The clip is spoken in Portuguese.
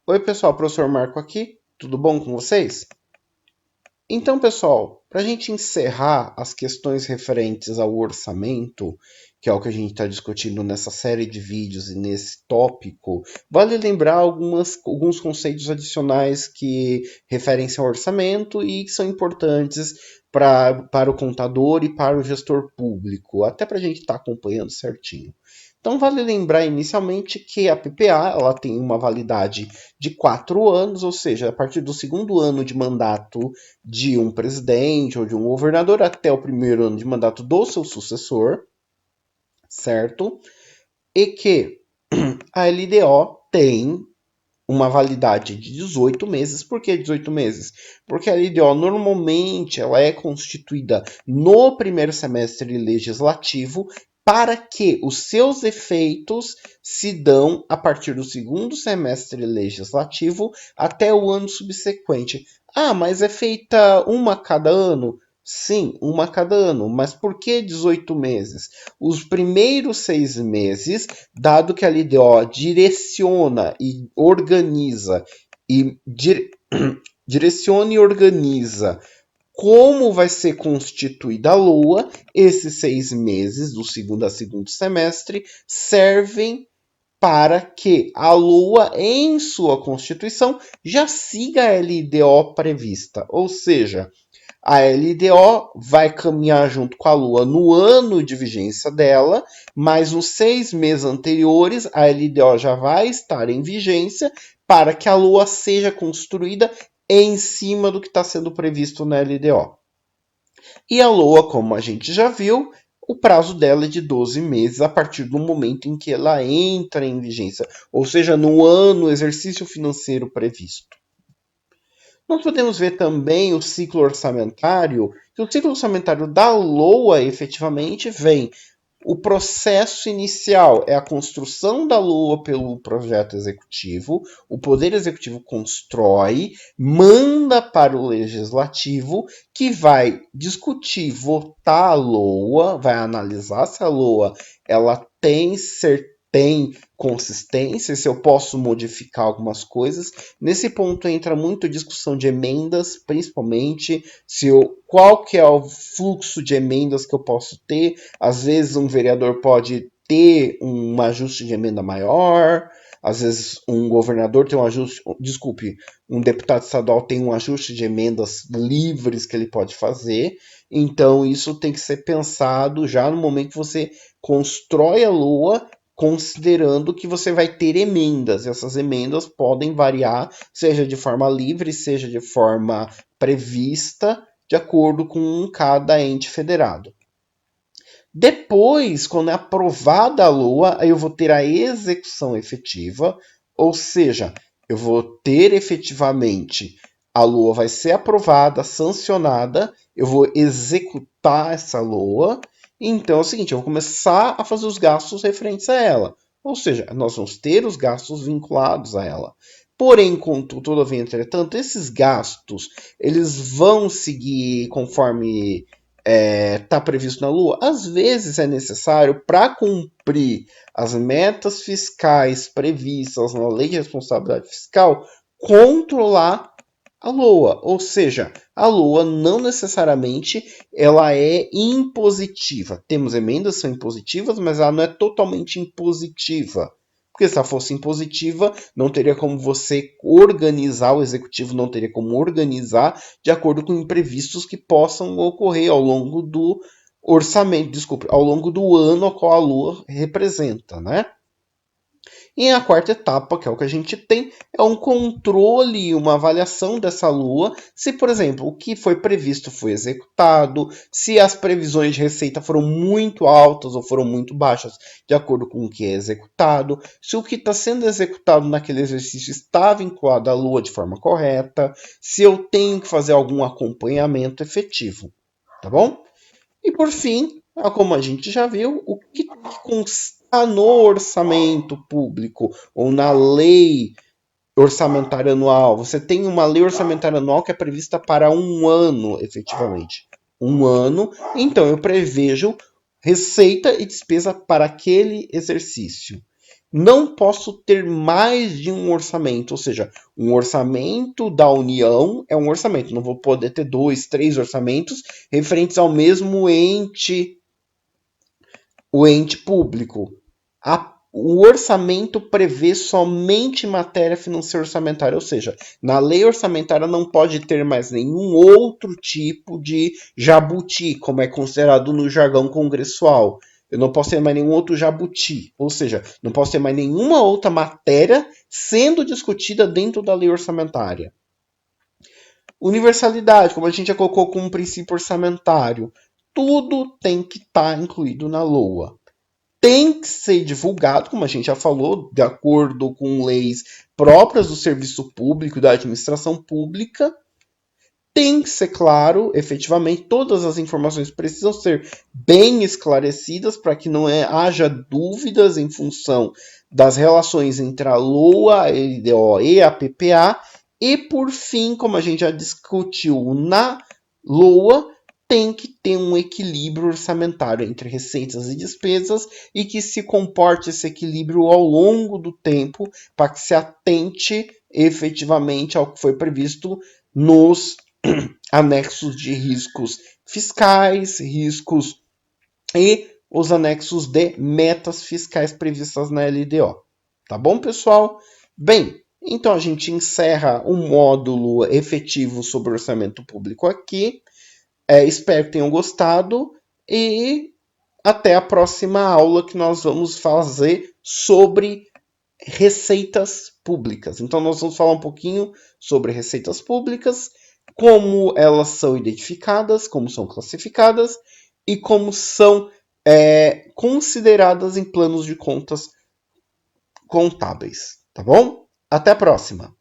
Oi, pessoal, professor Marco aqui. Tudo bom com vocês? Então, pessoal, para a gente encerrar as questões referentes ao orçamento, que é o que a gente está discutindo nessa série de vídeos e nesse tópico, vale lembrar alguns conceitos adicionais que referem-se ao orçamento e que são importantes para o contador e para o gestor público, até para a gente estar acompanhando certinho. Então, vale lembrar inicialmente que a PPA ela tem uma validade de 4 anos, ou seja, a partir do segundo ano de mandato de um presidente ou de um governador até o primeiro ano de mandato do seu sucessor, certo? E que a LDO tem uma validade de 18 meses. Por que 18 meses? Porque a LDO normalmente ela é constituída no primeiro semestre legislativo para que os seus efeitos se dão a partir do segundo semestre legislativo até o ano subsequente. Ah, mas é feita uma a cada ano? Sim, uma a cada ano. Mas por que 18 meses? Os primeiros 6 meses, dado que a LDO direciona e organiza e direciona e organiza como vai ser constituída a Lua, esses 6 meses, do segundo a segundo semestre, servem para que a Lua, em sua constituição, já siga a LDO prevista. Ou seja, a LDO vai caminhar junto com a Lua no ano de vigência dela, mas nos 6 meses anteriores a LDO já vai estar em vigência para que a Lua seja construída em cima do que está sendo previsto na LDO. E a Lua, como a gente já viu, o prazo dela é de 12 meses a partir do momento em que ela entra em vigência, ou seja, no ano exercício financeiro previsto. Nós podemos ver também o ciclo orçamentário, que o ciclo orçamentário da LOA efetivamente vem. O processo inicial é a construção da LOA pelo projeto executivo, o Poder Executivo constrói, manda para o Legislativo, que vai discutir, votar a LOA, vai analisar se a LOA ela tem consistência, se eu posso modificar algumas coisas. Nesse ponto entra muito a discussão de emendas, principalmente qual que é o fluxo de emendas que eu posso ter. Às vezes um vereador pode ter um ajuste de emenda maior, às vezes um governador tem um ajuste, desculpe, um deputado estadual tem um ajuste de emendas livres que ele pode fazer. Então isso tem que ser pensado já no momento que você constrói a LOA, considerando que você vai ter emendas. Essas emendas podem variar, seja de forma livre, seja de forma prevista, de acordo com cada ente federado. Depois, quando é aprovada a LOA, aí eu vou ter a execução efetiva, ou seja, eu vou ter efetivamente a LOA vai ser aprovada, sancionada, eu vou executar essa LOA. Então é o seguinte, eu vou começar a fazer os gastos referentes a ela. Ou seja, nós vamos ter os gastos vinculados a ela. Porém, contudo, todavia, entretanto, esses gastos, eles vão seguir conforme está previsto na Lua, às vezes é necessário para cumprir as metas fiscais previstas na Lei de Responsabilidade Fiscal controlar a Lua, ou seja, a Lua não necessariamente ela é impositiva. Temos emendas que são impositivas, mas ela não é totalmente impositiva. Porque se ela fosse impositiva, não teria como você organizar, o executivo não teria como organizar de acordo com imprevistos que possam ocorrer ao longo do orçamento, desculpe, ao longo do ano ao qual a Lua representa, né? E a quarta etapa, que é o que a gente tem, é um controle, uma avaliação dessa lua, se, por exemplo, o que foi previsto foi executado, se as previsões de receita foram muito altas ou foram muito baixas, de acordo com o que é executado, se o que está sendo executado naquele exercício está vinculado à lua de forma correta, se eu tenho que fazer algum acompanhamento efetivo, tá bom? E por fim, como a gente já viu, o que consta no orçamento público ou na lei orçamentária anual. Você tem uma lei orçamentária anual que é prevista para um ano, efetivamente. Um ano. Então, eu prevejo receita e despesa para aquele exercício. não posso ter mais de um orçamento, ou seja, um orçamento da União é um orçamento, não vou poder ter 2, 3 orçamentos referentes ao mesmo ente, o ente público. O orçamento prevê somente matéria financeira orçamentária, ou seja, na lei orçamentária não pode ter mais nenhum outro tipo de jabuti, como é considerado no jargão congressual. Eu não posso ter mais nenhum outro jabuti, ou seja, não posso ter mais nenhuma outra matéria sendo discutida dentro da lei orçamentária. Universalidade, como a gente já colocou como um princípio orçamentário, tudo tem que estar incluído na LOA. Tem que ser divulgado, como a gente já falou, de acordo com leis próprias do serviço público, da administração pública. Tem que ser claro, efetivamente, todas as informações precisam ser bem esclarecidas para que não haja dúvidas em função das relações entre a LOA, a LDO e a PPA. E, por fim, como a gente já discutiu na LOA, tem que ter um equilíbrio orçamentário entre receitas e despesas e que se comporte esse equilíbrio ao longo do tempo para que se atente efetivamente ao que foi previsto nos anexos de riscos fiscais, riscos e os anexos de metas fiscais previstas na LDO. Tá bom, pessoal? Bem, então a gente encerra o módulo efetivo sobre orçamento público aqui. Espero que tenham gostado e até a próxima aula que nós vamos fazer sobre receitas públicas. Então nós vamos falar um pouquinho sobre receitas públicas, como elas são identificadas, como são classificadas e como são consideradas em planos de contas contábeis. Tá bom? Até a próxima!